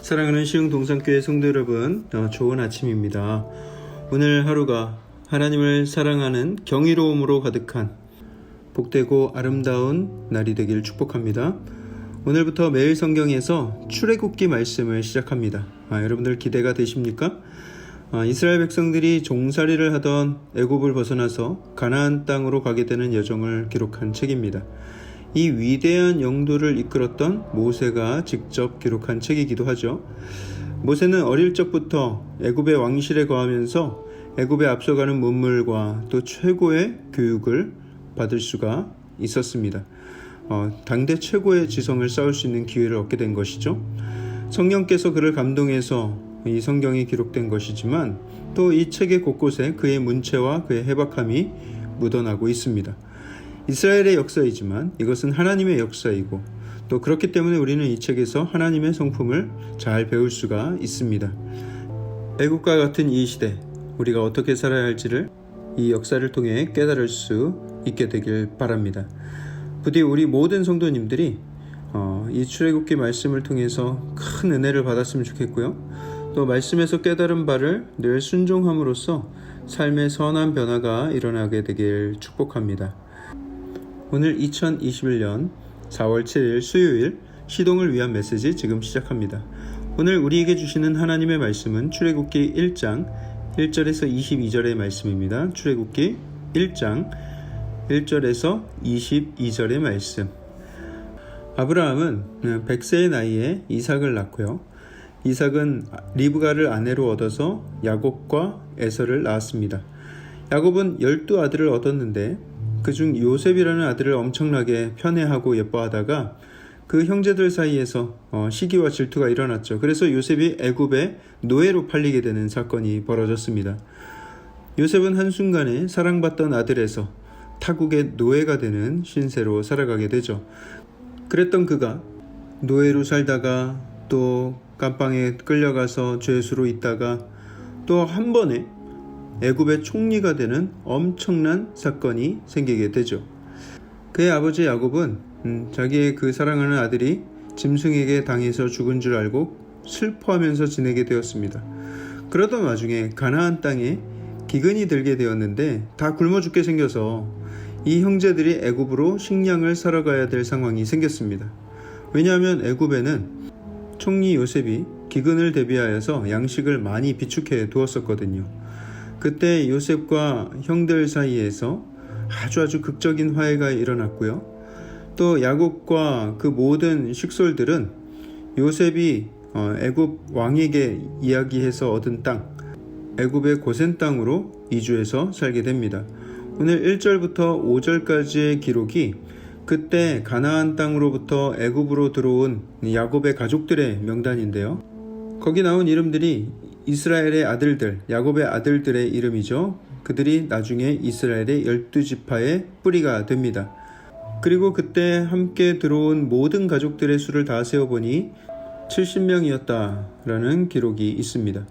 사랑하는 시흥동산교회 성도 여러분, 좋은 아침입니다. 오늘 하루가 하나님을 사랑하는 경이로움으로 가득한 복되고 아름다운 날이 되길 축복합니다. 오늘부터 매일 성경에서 출애굽기 말씀을 시작합니다. 여러분들 기대가 되십니까? 이스라엘 백성들이 종살이를 하던 애굽을 벗어나서 가나안 땅으로 가게 되는 여정을 기록한 책입니다. 이 위대한 영도를 이끌었던 모세가 직접 기록한 책이기도 하죠. 모세는 어릴 적부터 애굽의 왕실에 거하면서 애굽에 앞서가는 문물과 또 최고의 교육을 받을 수가 있었습니다. 당대 최고의 지성을 쌓을 수 있는 기회를 얻게 된 것이죠. 성령께서 그를 감동해서 이 성경이 기록된 것이지만 또 이 책의 곳곳에 그의 문체와 그의 해박함이 묻어나고 있습니다. 이스라엘의 역사이지만 이것은 하나님의 역사이고 또 그렇기 때문에 우리는 이 책에서 하나님의 성품을 잘 배울 수가 있습니다. 애국과 같은 이 시대, 우리가 어떻게 살아야 할지를 이 역사를 통해 깨달을 수 있게 되길 바랍니다. 부디 우리 모든 성도님들이 이 출애굽기 말씀을 통해서 큰 은혜를 받았으면 좋겠고요. 또 말씀에서 깨달은 바를 늘 순종함으로써 삶의 선한 변화가 일어나게 되길 축복합니다. 오늘 2021년 4월 7일 수요일 시동을 위한 메시지 지금 시작합니다. 오늘 우리에게 주시는 하나님의 말씀은 출애굽기 1장 1절에서 22절의 말씀입니다. 출애굽기 1장 1절에서 22절의 말씀. 아브라함은 100세의 나이에 이삭을 낳고요. 이삭은 리브가를 아내로 얻어서 야곱과 에서를 낳았습니다. 야곱은 12아들을 얻었는데 그중 요셉이라는 아들을 엄청나게 편애하고 예뻐하다가 그 형제들 사이에서 시기와 질투가 일어났죠. 그래서 요셉이 애굽의 노예로 팔리게 되는 사건이 벌어졌습니다. 요셉은 한순간에 사랑받던 아들에서 타국의 노예가 되는 신세로 살아가게 되죠. 그랬던 그가 노예로 살다가 또 감방에 끌려가서 죄수로 있다가 또 한 번에 애굽의 총리가 되는 엄청난 사건이 생기게 되죠. 그의 아버지 야곱은 자기의 그 사랑하는 아들이 짐승에게 당해서 죽은 줄 알고 슬퍼하면서 지내게 되었습니다. 그러던 와중에 가나안 땅에 기근이 들게 되었는데 다 굶어 죽게 생겨서 이 형제들이 애굽으로 식량을 사러 가야 될 상황이 생겼습니다. 왜냐하면 애굽에는 총리 요셉이 기근을 대비하여서 양식을 많이 비축해 두었었거든요. 그때 요셉과 형들 사이에서 아주 극적인 화해가 일어났고요. 또 야곱과 그 모든 식솔들은 요셉이 애굽 왕에게 이야기해서 얻은 땅, 애굽의 고센 땅으로 이주해서 살게 됩니다. 오늘 1절부터 5절까지의 기록이 그때 가나안 땅으로부터 애굽으로 들어온 야곱의 가족들의 명단인데요. 거기 나온 이름들이 이스라엘의 아들들, 야곱의 아들들의 이름이죠. 그들이 나중에 이스라엘의 12지파의 뿌리가 됩니다. 그리고 그때 함께 들어온 모든 가족들의 수를 다 세어보니 70명이었다라는 기록이 있습니다.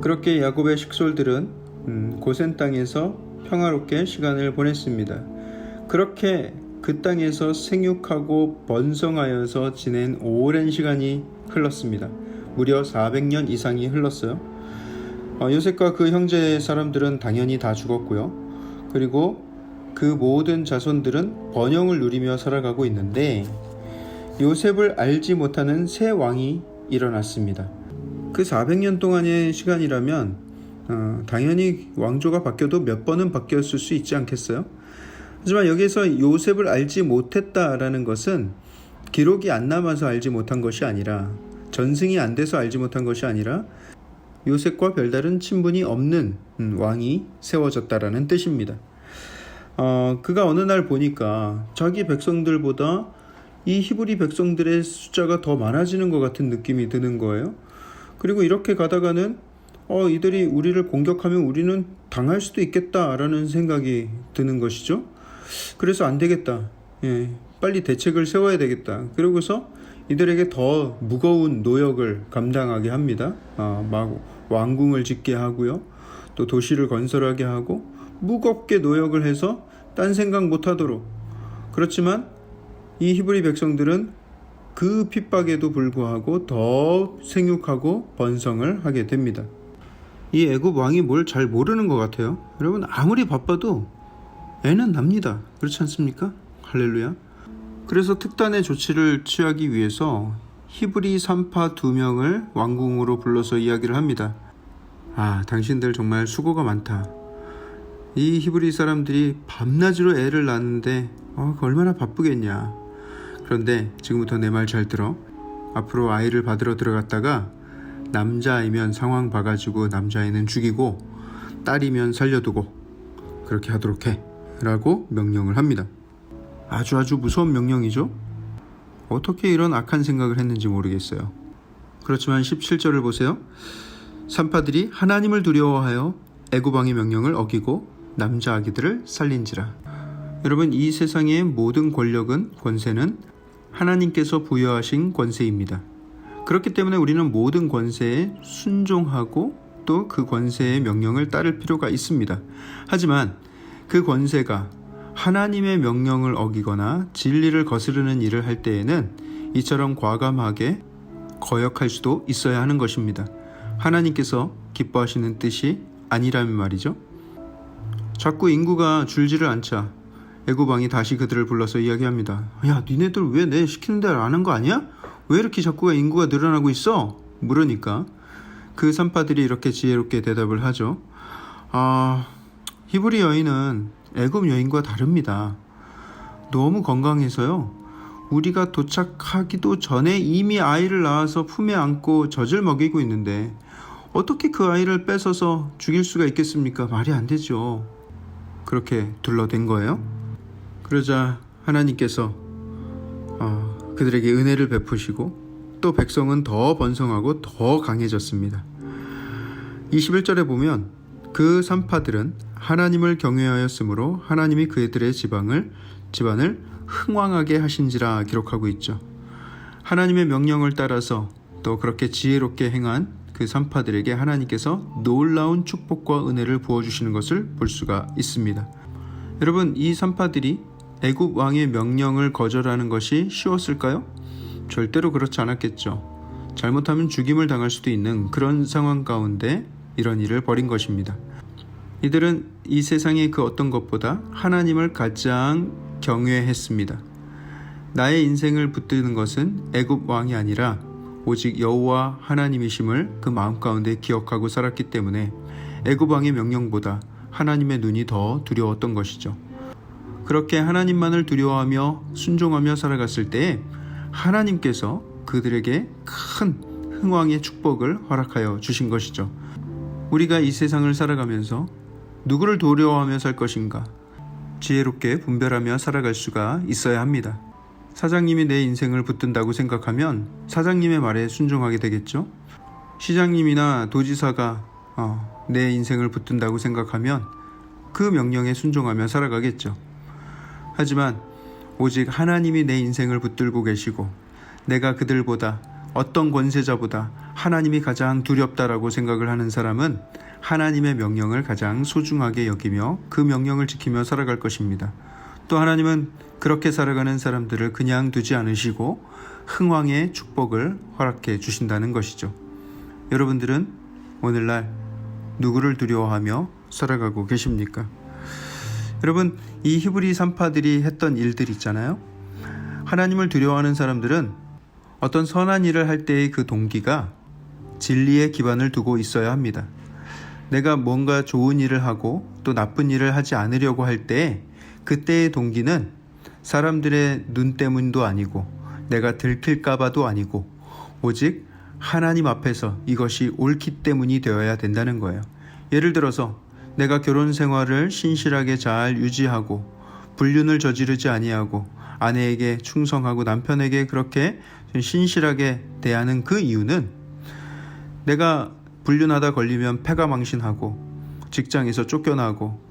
그렇게 야곱의 식솔들은 고센 땅에서 평화롭게 시간을 보냈습니다. 그렇게 그 땅에서 생육하고 번성하여서 지낸 오랜 시간이 흘렀습니다. 무려 400년 이상이 흘렀어요. 요셉과 그 형제 사람들은 당연히 다 죽었고요. 그리고 그 모든 자손들은 번영을 누리며 살아가고 있는데 요셉을 알지 못하는 새 왕이 일어났습니다. 그 400년 동안의 시간이라면 당연히 왕조가 바뀌어도 몇 번은 바뀌었을 수 있지 않겠어요? 하지만 여기서 요셉을 알지 못했다라는 것은 기록이 안 남아서 알지 못한 것이 아니라 전승이 안 돼서 알지 못한 것이 아니라 요셉과 별다른 친분이 없는 왕이 세워졌다라는 뜻입니다. 그가 어느 날 보니까 자기 백성들보다 이 히브리 백성들의 숫자가 더 많아지는 것 같은 느낌이 드는 거예요. 그리고 이렇게 가다가는 이들이 우리를 공격하면 우리는 당할 수도 있겠다라는 생각이 드는 것이죠. 그래서 안 되겠다. 빨리 대책을 세워야 되겠다. 그러고서 이들에게 더 무거운 노역을 감당하게 합니다. 막 왕궁을 짓게 하고요. 또 도시를 건설하게 하고 무겁게 노역을 해서 딴 생각 못하도록. 그렇지만 이 히브리 백성들은 그 핍박에도 불구하고 더 생육하고 번성을 하게 됩니다. 이 애굽 왕이 뭘 잘 모르는 것 같아요. 여러분, 아무리 바빠도 애는 납니다. 그렇지 않습니까? 할렐루야. 그래서 특단의 조치를 취하기 위해서 히브리 산파 2명을 왕궁으로 불러서 이야기를 합니다. 당신들 정말 수고가 많다. 이 히브리 사람들이 밤낮으로 애를 낳는데 얼마나 바쁘겠냐. 그런데 지금부터 내 말 잘 들어. 앞으로 아이를 받으러 들어갔다가 남자아이면 상황 봐가지고 남자아이는 죽이고 딸이면 살려두고 그렇게 하도록 해 라고 명령을 합니다. 아주 무서운 명령이죠. 어떻게 이런 악한 생각을 했는지 모르겠어요. 그렇지만 17절을 보세요. 산파들이 하나님을 두려워하여 애굽 왕의 명령을 어기고 남자 아기들을 살린지라. 여러분, 이 세상의 모든 권력은, 권세는 하나님께서 부여하신 권세입니다. 그렇기 때문에 우리는 모든 권세에 순종하고 또 그 권세의 명령을 따를 필요가 있습니다. 하지만 그 권세가 하나님의 명령을 어기거나 진리를 거스르는 일을 할 때에는 이처럼 과감하게 거역할 수도 있어야 하는 것입니다. 하나님께서 기뻐하시는 뜻이 아니라면 말이죠. 자꾸 인구가 줄지를 않자 애굽 왕이 다시 그들을 불러서 이야기합니다. 야, 니네들 왜 내 시키는 대로 안 한 거 아니야? 왜 이렇게 자꾸 인구가 늘어나고 있어? 물으니까 그 산파들이 이렇게 지혜롭게 대답을 하죠. 히브리 여인은 애굽 여인과 다릅니다. 너무 건강해서요. 우리가 도착하기도 전에 이미 아이를 낳아서 품에 안고 젖을 먹이고 있는데 어떻게 그 아이를 뺏어서 죽일 수가 있겠습니까? 말이 안 되죠. 그렇게 둘러댄 거예요. 그러자 하나님께서 그들에게 은혜를 베푸시고 또 백성은 더 번성하고 더 강해졌습니다. 21절에 보면 그 산파들은 하나님을 경외하였으므로 하나님이 그들의 집안을 흥왕하게 하신지라 기록하고 있죠. 하나님의 명령을 따라서 또 그렇게 지혜롭게 행한 그 산파들에게 하나님께서 놀라운 축복과 은혜를 부어주시는 것을 볼 수가 있습니다. 여러분, 이 산파들이 애굽 왕의 명령을 거절하는 것이 쉬웠을까요? 절대로 그렇지 않았겠죠. 잘못하면 죽임을 당할 수도 있는 그런 상황 가운데 이런 일을 벌인 것입니다. 이들은 이 세상의 그 어떤 것보다 하나님을 가장 경외했습니다. 나의 인생을 붙드는 것은 애굽 왕이 아니라 오직 여호와 하나님이심을 그 마음 가운데 기억하고 살았기 때문에 애굽 왕의 명령보다 하나님의 눈이 더 두려웠던 것이죠. 그렇게 하나님만을 두려워하며 순종하며 살아갔을 때에 하나님께서 그들에게 큰 흥왕의 축복을 허락하여 주신 것이죠. 우리가 이 세상을 살아가면서 누구를 두려워하며 살 것인가? 지혜롭게 분별하며 살아갈 수가 있어야 합니다. 사장님이 내 인생을 붙든다고 생각하면 사장님의 말에 순종하게 되겠죠. 시장님이나 도지사가 내 인생을 붙든다고 생각하면 그 명령에 순종하며 살아가겠죠. 하지만 오직 하나님이 내 인생을 붙들고 계시고 내가 그들보다 어떤 권세자보다 하나님이 가장 두렵다라고 생각을 하는 사람은 하나님의 명령을 가장 소중하게 여기며 그 명령을 지키며 살아갈 것입니다. 또 하나님은 그렇게 살아가는 사람들을 그냥 두지 않으시고 흥왕의 축복을 허락해 주신다는 것이죠. 여러분들은 오늘날 누구를 두려워하며 살아가고 계십니까? 여러분, 이 히브리 산파들이 했던 일들 있잖아요. 하나님을 두려워하는 사람들은 어떤 선한 일을 할 때의 그 동기가 진리의 기반을 두고 있어야 합니다. 내가 뭔가 좋은 일을 하고 또 나쁜 일을 하지 않으려고 할 때 그때의 동기는 사람들의 눈 때문도 아니고 내가 들킬까봐도 아니고 오직 하나님 앞에서 이것이 옳기 때문이 되어야 된다는 거예요. 예를 들어서 내가 결혼 생활을 신실하게 잘 유지하고 불륜을 저지르지 아니하고 아내에게 충성하고 남편에게 그렇게 신실하게 대하는 그 이유는 내가 불륜하다 걸리면 패가망신하고 직장에서 쫓겨나고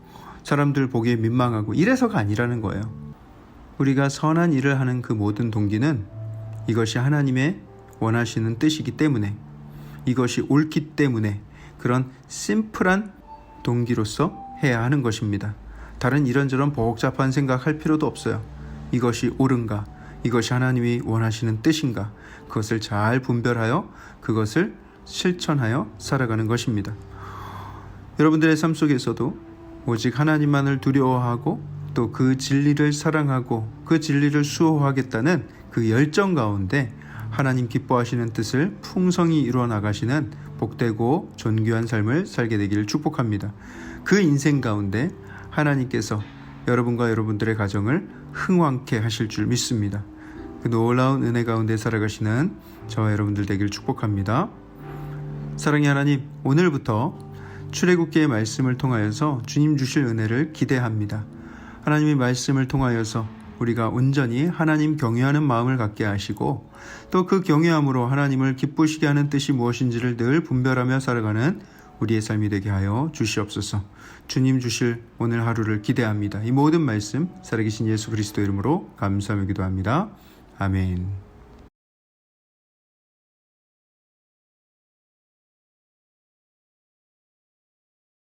사람들 보기에 민망하고 이래서가 아니라는 거예요. 우리가 선한 일을 하는 그 모든 동기는 이것이 하나님의 원하시는 뜻이기 때문에 이것이 옳기 때문에 그런 심플한 동기로서 해야 하는 것입니다. 다른 이런저런 복잡한 생각할 필요도 없어요. 이것이 옳은가? 이것이 하나님이 원하시는 뜻인가, 그것을 잘 분별하여 그것을 실천하여 살아가는 것입니다. 여러분들의 삶 속에서도 오직 하나님만을 두려워하고 또 그 진리를 사랑하고 그 진리를 수호하겠다는 그 열정 가운데 하나님 기뻐하시는 뜻을 풍성히 이루어 나가시는 복되고 존귀한 삶을 살게 되기를 축복합니다. 그 인생 가운데 하나님께서 여러분과 여러분들의 가정을 흥왕케 하실 줄 믿습니다. 그 놀라운 은혜 가운데 살아가시는 저와 여러분들 되기를 축복합니다. 사랑의 하나님, 오늘부터 출애굽기의 말씀을 통하여서 주님 주실 은혜를 기대합니다. 하나님의 말씀을 통하여서 우리가 온전히 하나님 경외하는 마음을 갖게 하시고 또 그 경외함으로 하나님을 기쁘시게 하는 뜻이 무엇인지를 늘 분별하며 살아가는 우리의 삶이 되게 하여 주시옵소서. 주님 주실 오늘 하루를 기대합니다. 이 모든 말씀 살아계신 예수 그리스도 이름으로 감사하며 기도합니다. 아멘.